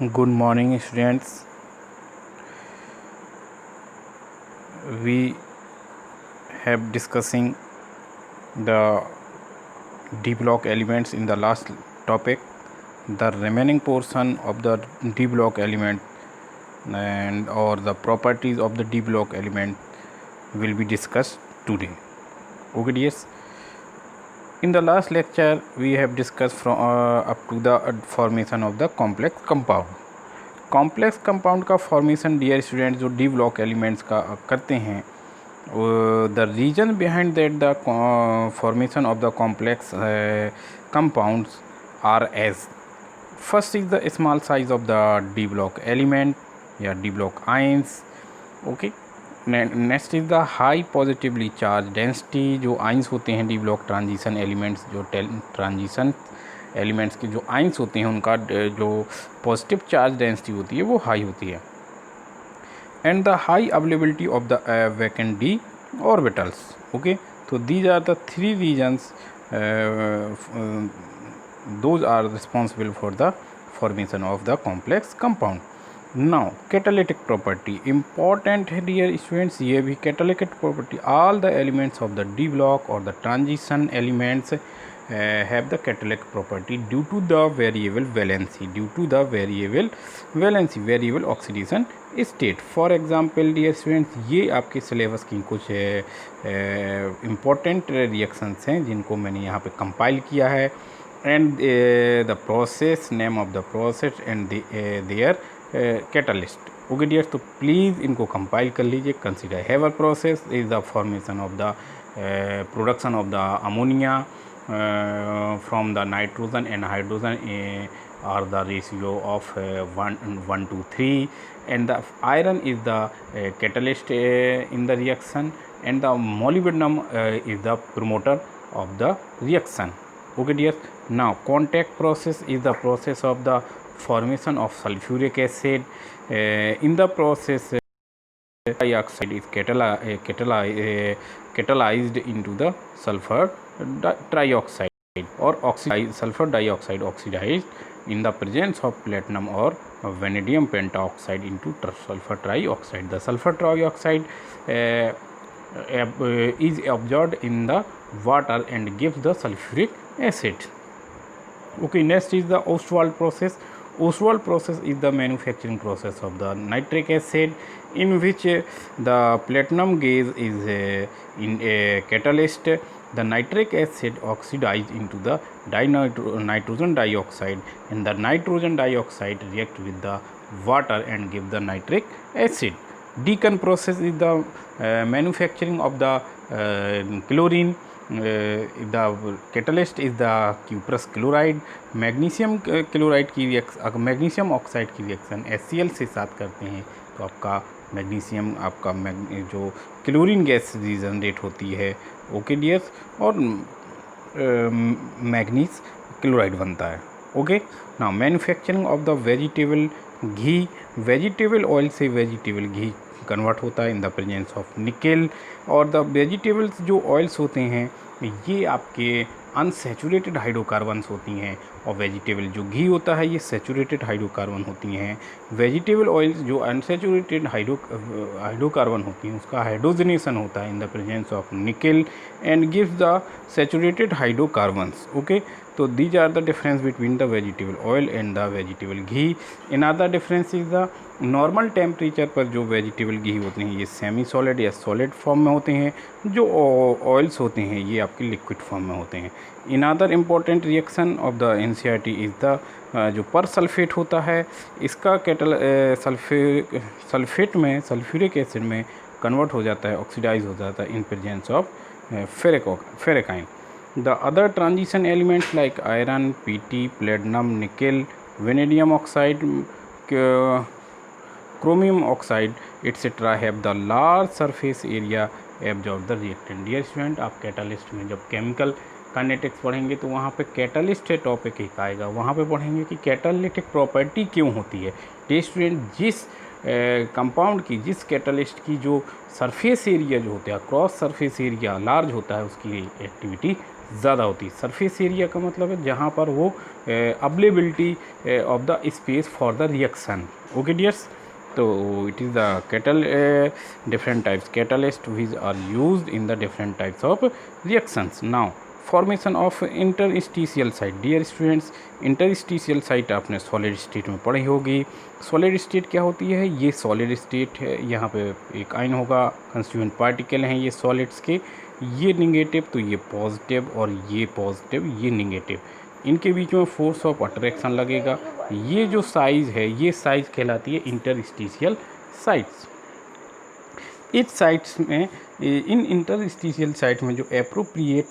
Good morning, students. We have discussing the D block elements in the last topic. The remaining portion of the D block element and or the properties of the D block element will be discussed today. Okay, dears. In the last lecture, we have discussed from up to the formation of the complex compound. Complex compound का formation dear student जो D block elements का करते हैं, the reason behind that the formation of the complex compounds are as first is the small size of the D block element या D block ions. Okay, next is the high positively charge density. जो ions होते हैं D block transition elements, जो transition elements के जो ions होते हैं उनका जो पॉजिटिव चार्ज डेंसिटी होती है वो हाई होती है. And the high availability of the vacant D orbitals. Okay, तो these are the three reasons, those are responsible for the formation of the complex compound. Now catalytic property important है dear students. ये भी catalytic property, all the elements of the D block और the transition elements have the catalytic property due to the variable oxidation state. For example dear students, ये आपके syllabus की कुछ important reactions हैं जिनको मैंने यहाँ पे कंपाइल किया है. And the process, name of the process and their catalyst. Okay dear, तो प्लीज़ इनको कंपाइल कर लीजिए. Consider Haber process is the formation of the production of the ammonia from the nitrogen and hydrogen are the ratio of 1 to 3, and the iron is the catalyst in the reaction, and the molybdenum is the promoter of the reaction. Okay dear, now contact process is the process of the formation of sulfuric acid. In the process dioxide is catalyzed into the sulfur trioxide or sulfur dioxide oxidized in the presence of platinum or vanadium pentoxide into sulfur trioxide. The sulfur trioxide is absorbed in the water and gives the sulfuric acid. Okay, next is the Ostwald process. Ostwald process is the manufacturing process of the nitric acid, in which the platinum gas is in a catalyst. The nitric acid oxidized into the nitrogen dioxide, and the nitrogen dioxide react with the water and give the nitric acid. Deacon process is the manufacturing of the chlorine. The catalyst is the cuprous chloride. Magnesium chloride की magnesium oxide की reaction HCl से साथ करते हैं तो आपका magnesium, आपका जो क्लोरीन गैस जनरेट होती है. ओके डियर्स, और मैग्नीज क्लोराइड बनता है. Okay, now manufacturing of the vegetable ghee. Vegetable oil से वेजिटेबल घी कन्वर्ट होता है in the presence of nickel. और द वेजिटेबल्स जो ऑयल्स होते हैं ये आपके अनसेचुरेटेड हाइड्रोकार्बन्स होती हैं, और वेजिटेबल जो घी होता है ये सेचुरेटेड हाइड्रोकार्बन होती हैं. वेजिटेबल ऑयल्स जो अनसेचुरेटेड हाइड्रोकार्बन होती हैं उसका हाइड्रोजनेशन होता है in the presence of nickel and gives the saturated hydrocarbons. Okay, तो these are the difference between the vegetable oil and the vegetable ghee. Another difference is the normal temperature पर जो vegetable ghee होते हैं ये सेमी सॉलिड या solid form में होते हैं, जो ऑयल्स होते हैं ये आपके लिक्विड फॉर्म में होते हैं. Another important reaction of the NCERT is the जो पर सल्फेट होता है इसका सल्फेट में सल्फ्यूरिक एसिड में कन्वर्ट हो जाता है, ऑक्सीडाइज हो जाता है इन प्रेजेंस ऑफ फेरेकाइन. The other transition elements like iron, PT, platinum, nickel, vanadium oxide, chromium oxide, etc. have the large surface area absorb the reactant. Dear student, आप catalyst में जब केमिकल काइनेटिक्स पढ़ेंगे तो वहाँ पे कैटालिस्ट टॉपिक एक आएगा, वहाँ पे पढ़ेंगे कि कैटालिटिक प्रॉपर्टी क्यों होती है. डियर स्टूडेंट, जिस कंपाउंड की, जिस कैटालिस्ट की जो सरफेस एरिया जो होता है, क्रॉस सरफेस एरिया लार्ज होता है, उसकी एक्टिविटी ज़्यादा होती है। सरफेस एरिया का मतलब है जहाँ पर वो availability of the space for the reaction. Okay dears, तो इट इज़ द कैटल different types catalyst which are used in the different types of reactions. Now formation of interstitial site. Dear students, interstitial site आपने solid state में पढ़ी होगी। Solid state क्या होती है? ये सॉलिड स्टेट है, यहाँ पे एक आयन होगा, कंस्टिट्यूएंट पार्टिकल हैं ये सॉलिड्स के, ये निगेटिव तो ये पॉजिटिव, और ये पॉजिटिव ये निगेटिव, इनके बीच में फोर्स ऑफ अट्रैक्शन लगेगा। ये जो साइज़ है ये साइज़ कहलाती है इंटरस्टिशियल साइट्स। इस साइट्स में, इन इंटरस्टिशियल साइट में जो एप्रोप्रिएट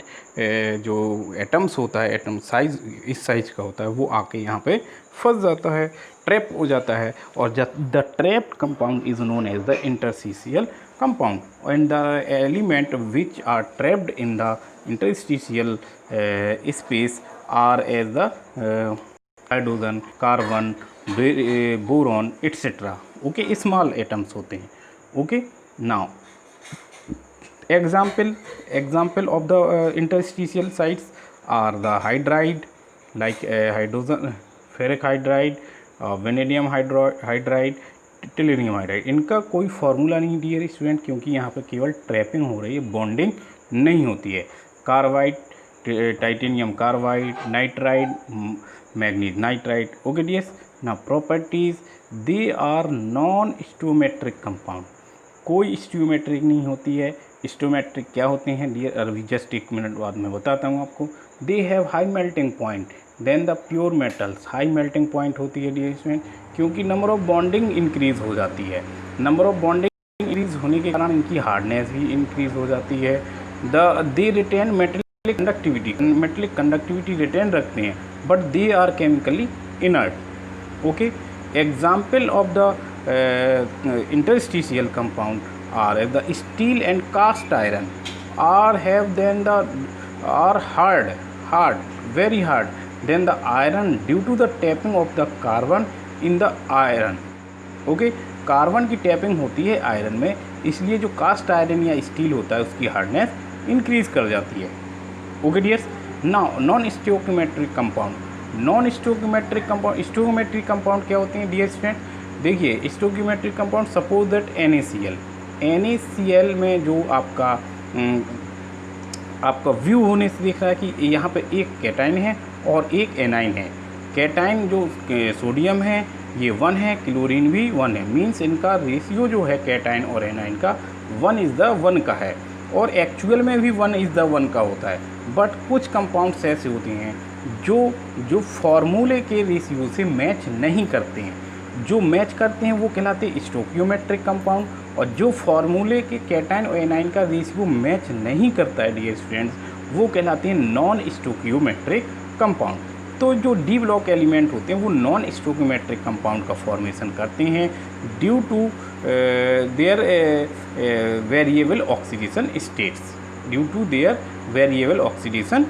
जो एटम्स होता है, एटम साइज इस साइज का होता है, वो आके यहाँ पे फंस जाता है, ट्रैप हो जाता है, और the trapped compound is known as the interstitial compound, and the element which are trapped in the interstitial space are as the hydrogen, carbon, boron etcetera. Okay, small atoms होते हैं। Okay, now example of the interstitial sites are the hydride, like hydrogen, ferric hydride, vanadium hydride, टेलिनियम hydride. इनका कोई formula नहीं dear student, क्योंकि यहाँ पर केवल trapping हो रही है, बॉन्डिंग नहीं होती है। Carbide, titanium carbide, nitride, manganese nitride. Okay dears, ना properties, they are non stoichiometric compound, कोई स्टियोमेट्रिक नहीं होती है। स्टियोमेट्रिक क्या होते हैं डियर, अभी जस्ट एक मिनट बाद में बताता हूँ आपको। They have high melting point then the pure metals, high melting point होती है डियर स्टूडेंट, क्योंकि नंबर ऑफ बॉन्डिंग इंक्रीज हो जाती है। नंबर ऑफ बॉन्डिंग इंक्रीज होने के कारण इनकी हार्डनेस भी इंक्रीज हो जाती है। They retain metallic conductivity, metallic conductivity retain रखते हैं, but they are chemically inert. Okay, example of the interstitial compound are the steel and cast iron are have then the are hard very hard than the iron due to the tapping of the carbon in the iron. Okay, carbon की tapping होती है iron में, इसलिए जो cast iron या steel होता है उसकी हार्डनेस इंक्रीज कर जाती है। Okay dears, now non stoichiometric compound, non stoichiometric compound, stoichiometric compound क्या होते हैं डियर स्टूडेंट? देखिए, stoichiometric compound, suppose that NaCl, NaCl में जो आपका व्यू होने से दिख रहा है कि यहाँ पे एक कैटाइन है और एक एनाइन है। कैटाइन जो सोडियम है ये 1 है, क्लोरीन भी 1 है, मीन्स इनका रेशियो जो है कैटाइन और एनाइन का 1:1 का है, और एक्चुअल में भी 1:1 का होता है। बट कुछ कंपाउंड्स ऐसे होते हैं जो फार्मूले के रेशियो से मैच नहीं करते हैं, जो मैच करते हैं वो कहलाते हैं स्टोइकियोमेट्रिक कंपाउंड, और जो फार्मूले के कैटाइन और एनाइन का रेशियो मैच नहीं करता है डियर स्टूडेंट्स, वो कहलाते हैं नॉन स्टोइकियोमेट्रिक कंपाउंड। तो जो डी ब्लॉक एलिमेंट होते हैं वो नॉन स्टोइकियोमेट्रिक कंपाउंड का फॉर्मेशन करते हैं due to their variable oxidation states, due to their variable oxidation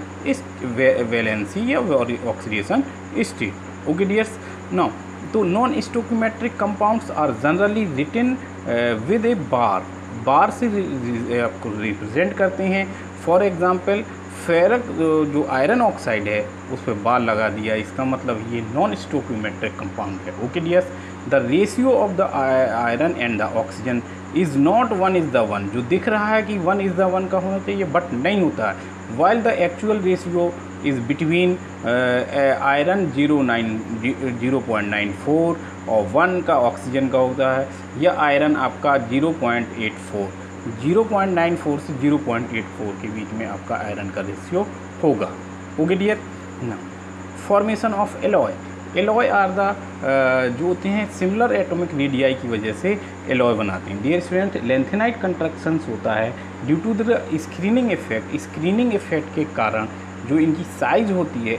valency या oxidation state. Okay dears, now तो non stoichiometric compounds are generally written with a bar से आपको रिप्रेजेंट करते हैं। For example, फेरक जो आयरन ऑक्साइड है उस पर बार लगा दिया, इसका मतलब ये नॉन स्टोइकोमेट्रिक कंपाउंड है। Okay dears, the ratio of the iron and the oxygen is not 1:1, जो दिख रहा है कि 1:1 का होना चाहिए बट नहीं होता है। While the actual ratio is between iron 0.94 और 1 का ऑक्सीजन का होता है, या आयरन आपका 0.84, 0.94 से 0.84 के बीच में आपका आयरन का रेशियो होगा। ओके डियर, ना formation of alloy, alloy are the जो होते हैं सिमिलर एटॉमिक रेडियाई की वजह से एलॉय बनाते हैं। डियर स्टूडेंट, लेंथेनाइट कंट्रैक्शंस होता है due to the screening effect, screening effect के कारण जो इनकी साइज़ होती है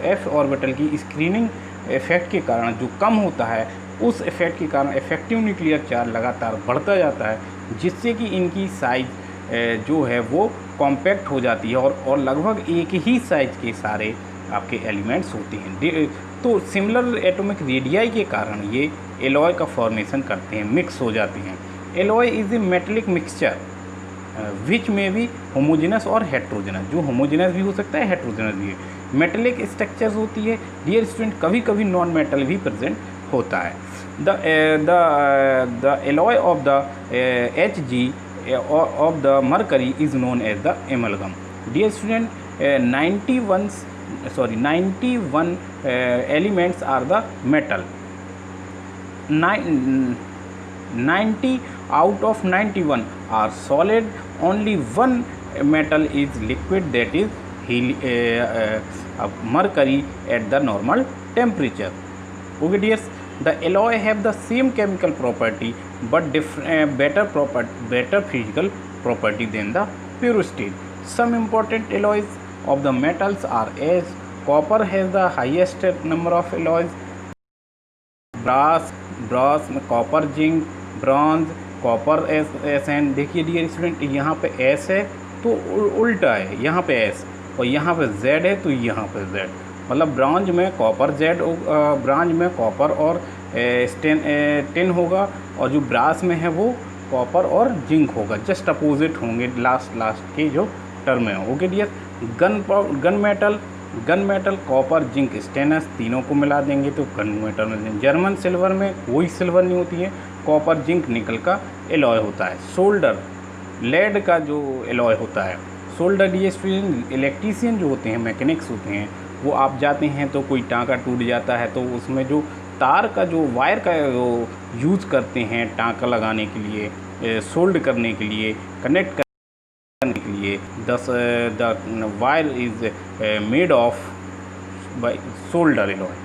एफ ऑर्बिटल की स्क्रीनिंग इफेक्ट के कारण जो कम होता है, उस इफेक्ट के कारण इफेक्टिव न्यूक्लियर चार्ज लगातार बढ़ता जाता है, जिससे कि इनकी साइज़ जो है वो कॉम्पैक्ट हो जाती है और लगभग एक ही साइज के सारे आपके एलिमेंट्स होते हैं। तो सिमिलर एटॉमिक रेडियाई के कारण ये एलॉय का फॉर्मेशन करते हैं, मिक्स हो जाते हैं। Alloy is a metallic mixture, which में भी होमोजेनस और हेट्रोजेनस, जो होमोजेनस भी हो सकता है, हेट्रोजेनस भी है। मेटेलिक स्ट्रक्चर्स होती है डियर स्टूडेंट, कभी कभी नॉन मेटल भी प्रेजेंट होता है। The alloy of the Hg of the mercury is known as the amalgam. Dear student, 91 elements are the metal. 90 out of 91 are solid. Only one metal is liquid, that is mercury at the normal temperature. Okay dears, the alloy have the same chemical property but better physical property than the pure steel. Some important alloys of the metals are as copper has the highest number of alloys, brass में copper, zinc, bronze, copper, S N. देखिए dear student, यहाँ पे S है तो उल्टा है, यहाँ पे एस, और यहाँ पे जेड है तो यहाँ पे जेड, मतलब ब्रॉन्ज में कॉपर जेड, ब्रॉन्ज में कॉपर और टेन होगा, और जो ब्रास में है वो कॉपर और जिंक होगा, जस्ट अपोजिट होंगे लास्ट के जो टर्म है। Okay dear, gun metal copper zinc stannous तीनों को मिला देंगे तो गन मेटल में। जर्मन सिल्वर में कोई सिल्वर नहीं होती है, कॉपर जिंक निकल का एलॉय होता है। सोल्डर लेड का जो एलॉय होता है। सोल्डर ये स्टूडेंट इलेक्ट्रीशियन जो होते हैं, मैकेनिक्स होते हैं, वो आप जाते हैं तो कोई टाँका टूट जाता है तो उसमें जो तार का जो वायर का जो यूज़ करते हैं टाँका लगाने के लिए, सोल्ड करने के लिए, कनेक्ट करने के लिए, the wire is made of by solder alloy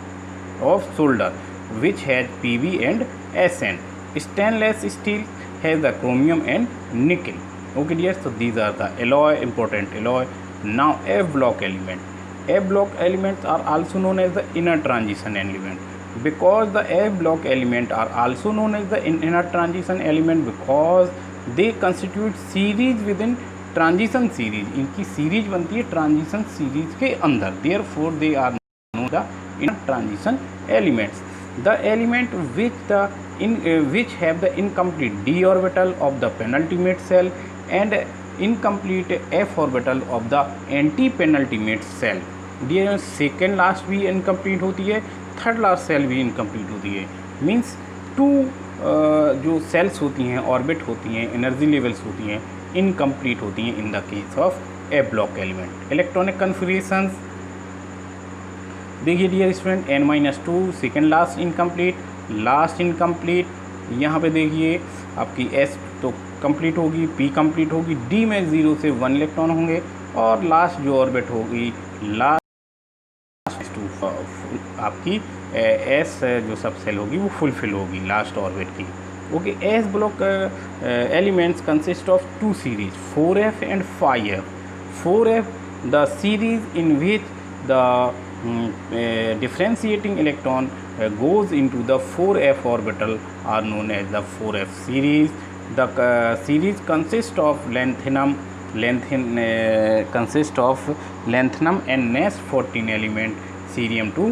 of solder which has PB and SN. Stainless steel has the chromium and nickel. Okay dear, so these are the alloy, important alloy. Now F block element. F block elements are also known as the inner transition element. Because the F block element are also known as the inner transition element because they constitute series within transition series. इनकी series बनती है transition series के अंदर, therefore they are known the inner transition elements. The element which have the incomplete d orbital of the penultimate cell and incomplete f orbital of the anti-penultimate cell. Dear second last भी incomplete होती है, third last cell भी incomplete होती है। Means to जो sales होती हैं, orbit होती हैं, एनर्जी लेवल्स होती हैं, इनकम्प्लीट होती हैं in the case of F block element. Electronic configurations देखिए dear student, n-2 second last incomplete, यहाँ पे देखिए आपकी S तो कंप्लीट होगी, P कंप्लीट होगी, D में 0 से 1 इलेक्ट्रॉन होंगे, और लास्ट जो ऑर्बिट होगी लास्ट आपकी S जो सब सेल होगी वो फुलफिल होगी लास्ट ऑर्बिट की। Okay, s block elements consist of two series 4f and 5f. 4f the series in which the differentiating electron goes into the 4f orbital are known as the 4f series. The series consists of lanthanum and Nas 14 element cerium to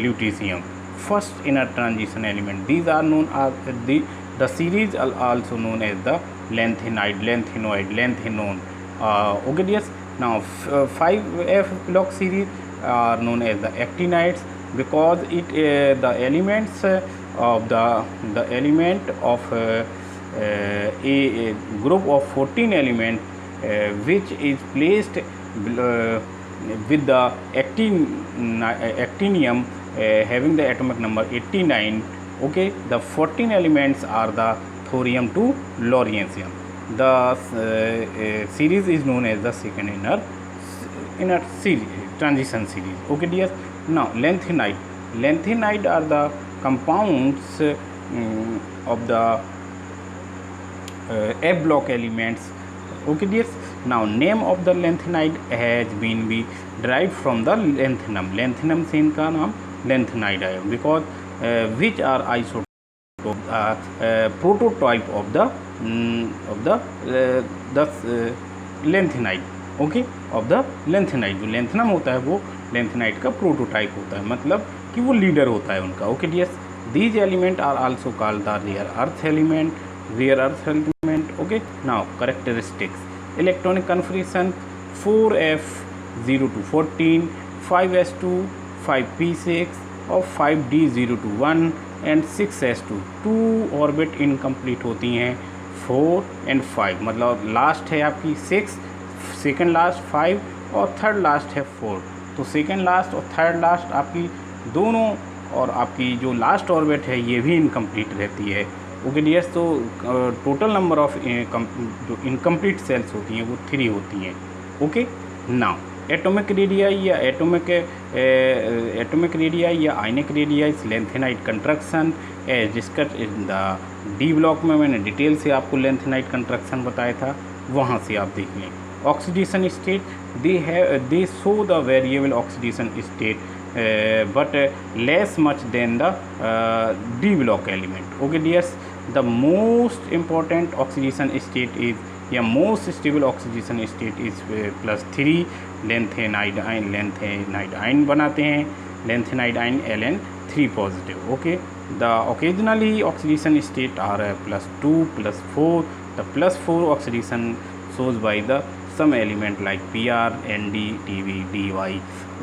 lutetium. First inner transition element. These are known as the series are also known as the lanthanide, lanthanone. Okay dears, now 5f block series are known as the actinides because the elements of the element of a group of 14 element which is placed with the actinium having the atomic number 89. Okay, the 14 elements are the thorium to lawrencium. The series is known as the second inner series, transition series. Okay dear, now lanthanide are the compounds of the F block elements. Okay dear, now name of the lanthanide has been derived from the lanthanum से इनका नाम lanthanide है because which are isotope prototype of the lanthanide. Okay, of the lanthanide, जो lanthanum होता है वो lanthanide का prototype होता है, मतलब कि वो लीडर होता है उनका। Okay dears, these element are also called the rare earth element. Okay, now characteristics electronic configuration 4f0 to 14, 5s2, 5p6 और 5d0 to 1 and 6s2 2 orbit incomplete होती हैं 4 एंड 5, मतलब लास्ट है आपकी 6, सेकेंड लास्ट 5 और थर्ड लास्ट है 4। तो second last और थर्ड लास्ट आपकी दोनों और आपकी जो लास्ट ऑर्बिट है ये भी इनकम्प्लीट रहती है। ओके डियर्स, तो टोटल नंबर ऑफ जो इनकम्प्लीट सेल्स होती हैं वो 3 होती हैं। ओके, नाउ एटॉमिक रेडियाई या एटॉमिक रेडियाई या ionic radii lanthanide construction as discussed in the D block में मैंने डिटेल से आपको लेंथेनाइट कंस्ट्रक्शन बताया था, वहाँ से आप देख लें। Oxidation state they show the variable oxidation state but less much than the D block element. Okay dears, the most important oxidation state is most stable oxidation state is +3 lanthanide ion बनाते हैं, lanthanide ion Ln3 positive. Okay, the occasionally oxidation state are +2 +4. the +4 oxidation shows by the some element like Pr, Nd, Tb, Dy.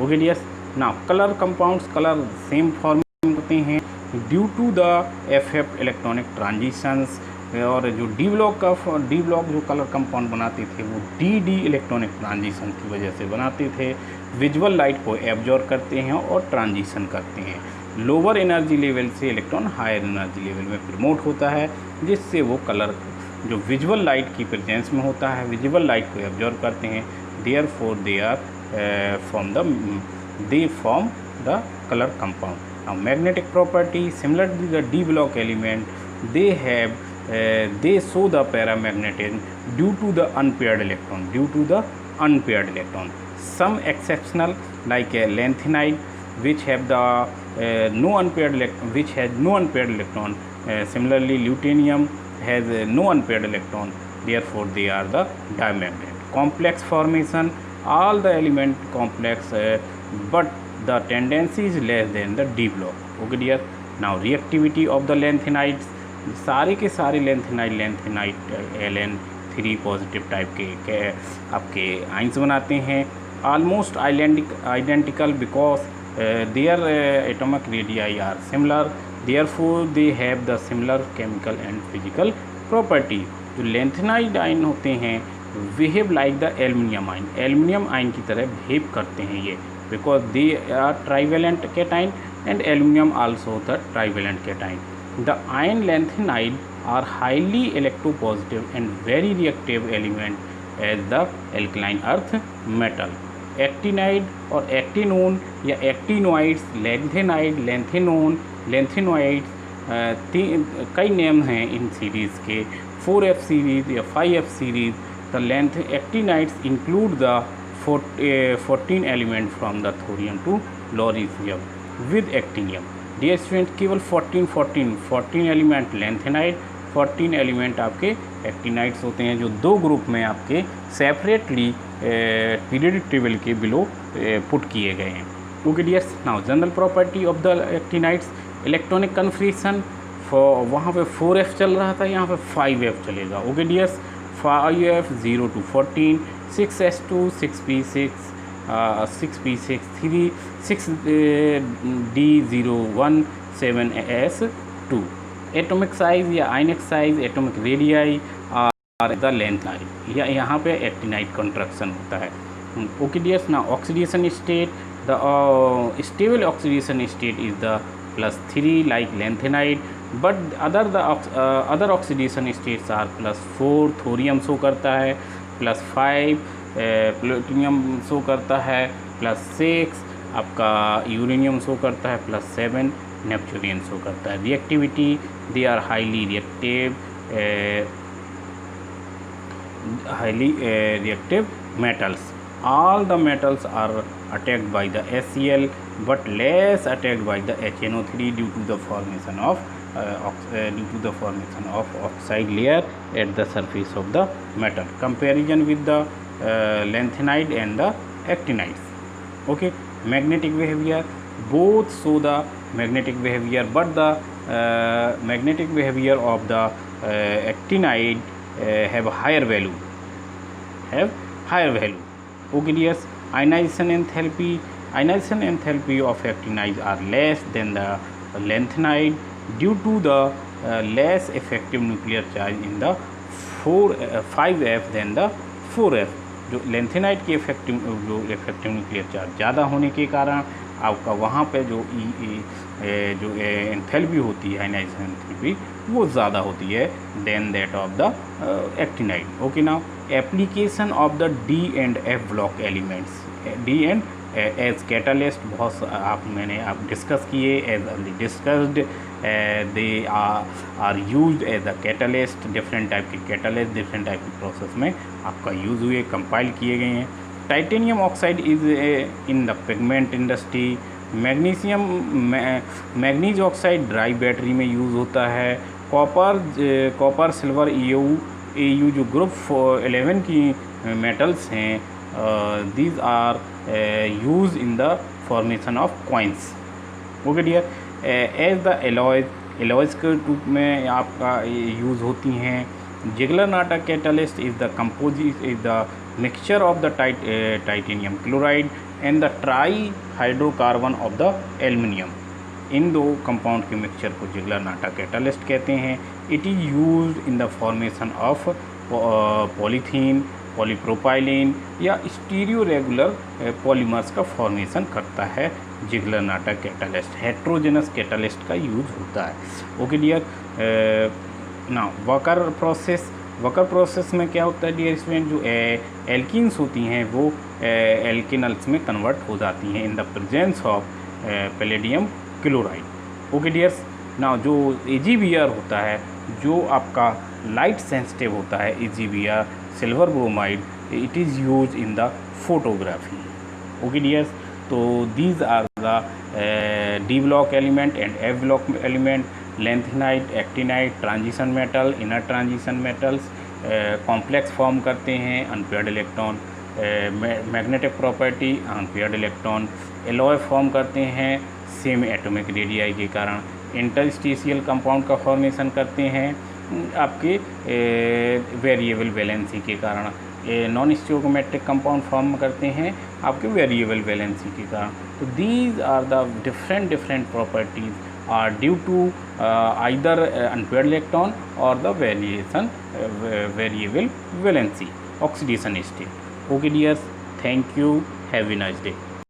Okay dears, now color compounds color same form होते हैं due to the FF electronic transitions, और जो D block जो colour compound बनाते थे वो D electronic transition की वजह से बनाते थे। विजुअल लाइट को एब्जॉर्ब करते हैं और ट्रांजिशन करते हैं। लोअर एनर्जी लेवल से इलेक्ट्रॉन हायर एनर्जी लेवल में प्रमोट होता है, जिससे वो कलर जो विजुअल लाइट की प्रेजेंस में होता है विजुअल लाइट को एब्जॉर्ब करते हैं। Therefore they are they form the color compound. Now magnetic property similar to the D block element, they show the paramagnetism due to the unpaired electron. Some exceptional like lanthanide which have the no unpaired electron, similarly lutetium has no unpaired electron, therefore they are the diamagnet. Complex formation, all the element complex but the tendency is less than the D block. Okay dear, now reactivity of the lanthanides, सारे के सारे lanthanide Ln3 positive type के आपके ions बनाते हैं। almost identical because their atomic radii are similar, therefore they have the similar chemical and physical property. जो lanthanide ion होते हैं behave like the aluminium ion की तरह बिहेव करते हैं ये, because they are trivalent cation and aluminum also the trivalent cation. The ion lanthanide are highly electropositive and very reactive element as the alkaline earth metal. Actinide और actinone या actinoids, lanthanide, lanthanoids कई name हैं इन series के, 4F series या 5F series. The actinides include the 14 element from the thorium to lawrencium with actinium. Dear student, केवल 14 element lanthanide, 14 element आपके actinides होते हैं, जो दो ग्रुप में आपके सेपरेटली पीरियडिक टेबल के बिलो पुट किए गए हैं। Okay dears, now general property of the actinides, electronic configuration वहाँ पे 4F चल रहा था, यहाँ पे 5F चलेगा। Okay dears, 5F0 to 14, 6s2, 6p6, 6p6 3, 6d01, 7s2. Atomic size या आयनिक साइज, एटॉमिक रेडियाई और द लेंथ या यहाँ पे एक्टिनाइड कंस्ट्रक्शन होता है। ओके डियर्स, ना oxidation state, the stable oxidation state is the +3 like lanthanide, but other oxidation states are +4 thorium show करता है, +5 प्लूटोनियम शो करता है, +6 आपका यूरेनियम शो करता है, +7 नेपच्यूनियम शो करता है। Reactivity, they are highly reactive metals. All the metals are attacked by the HCl but less attacked by the HNO3 due to the formation of oxide layer at the surface of the metal. Comparison with the lanthanide and the actinides. Okay, magnetic behavior, both show the magnetic behavior, but the magnetic behavior of the actinide have higher value. Okay dears, ionization enthalpy of actinide are less than the lanthanide due to the less effective nuclear charge in the 5F than the 4F. जो lanthanide की effective nuclear charge ज़्यादा होने के कारण आपका वहाँ पे जो एंथैल्पी होती है, आयनाइजेशन एंथैल्पी, वो ज़्यादा होती है then that of the actinide. Okay, now application of the d and F block elements. D and as catalyst बहुत मैंने डिस्कस किए. As early discussed, they are used as a catalyst. Different type के catalyst different type के process में आपका use हुए, compile किए गए हैं. Titanium oxide is in the pigment industry. Manganese oxide dry battery में यूज़ होता है. कॉपर सिल्वर एयू जो ग्रुप 11 की मेटल्स हैं, these are used in the formation of coins. Okay dear, as the alloys के रूप में आपका यूज़ होती हैं. Ziegler Natta catalyst is the mixture of the titanium chloride and the tri hydrocarbon of the aluminium. इन दो compound के mixture को जिगलर नाटा कैटलिस्ट कहते हैं. It is used in the formation of polythene, polypropylene या stereo regular polymers का formation करता है Ziggler Natta catalyst. Heterogeneous catalyst का यूज होता है. ओके डियर, ना वकर प्रोसेस में क्या होता है डियर स्टूडेंट, जो एल्कीन्स होती हैं वो एल्किनल्स में कन्वर्ट हो जाती हैं in the presence of palladium chloride. Okay dears, ना जो AgBr होता है, जो आपका लाइट सेंसिटिव होता है, AgBr silver bromide, it is use in the photography. Okay dears, तो these are the D block element and F block element. Lanthanide, actinide, transition metal, inner transition metals complex form करते हैं. Unpaired electron, magnetic property, unpaired electron. Alloy form करते हैं same atomic radii के कारण. Interstitial compound का formation करते हैं आपके वेरिएबल वैलेंसी के कारण. नॉन स्टोइकोमेट्रिक कंपाउंड फॉर्म करते हैं आपके वेरिएबल वैलेंसी के कारण. तो these are the different properties are due to either unpaired electron और the variable valency oxidation state. Okay dears, thank you, have a nice day.